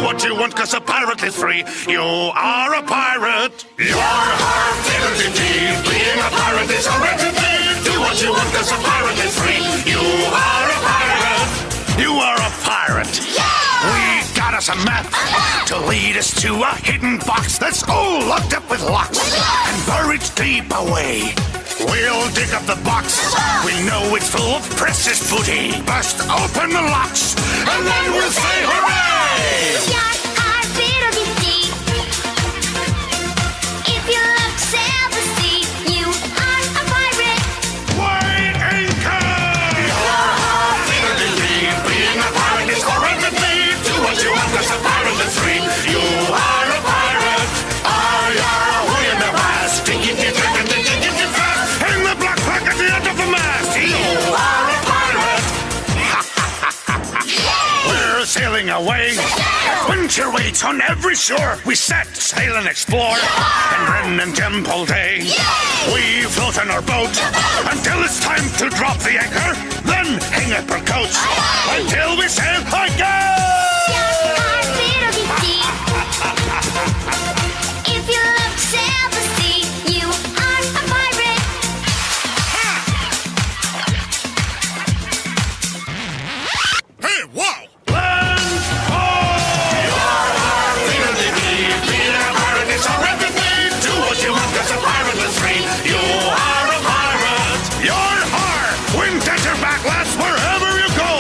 what you want, 'cause a pirate is free. You are a pirate. You're our fiddle-dee-dee. Being a pirate is a right-to-be. Do what you want, 'cause a pirate is free. You are a pirate. You are a pirate. Yeah! We got us a map to lead us to a hidden box that's all locked up with locks and buried deep away. We'll dig up the box. We know it's full of precious booty. Bust open the locks, and then we'll say hooray! You're our fiddle-dee-dee. If you look sail the sea, you are a pirate. Weigh anchor! You're our fiddle-dee-dee. Being a pirate is alright with me. Do what you want, 'cause a pirate is free. You are a pirate. Away in the west. Dig-it-dig-it-dig-it-dig-it fast. Hang the black flag at the end of the mast. You are a pirate. We're sailing away. Adventure waits on every shore. We set sail and explore. And Ren and Jemp all day. We float on our boat until it's time to drop the anchor. Then hang up our coats until we sail again. You're our fiddle-dee-dee. If you look sail the sea, you are a pirate. Hey, whoa! Land ho! You're our fiddle-dee-dee. Being a pirate is a right with me. Do what you want, 'cause a pirate is free. You are a pirate. You're har! Wind at your back, lads, wherever you go.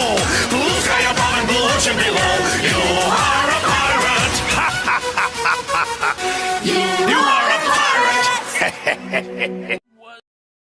Blue sky above and blue ocean below. You are a pirate. You are a pirate.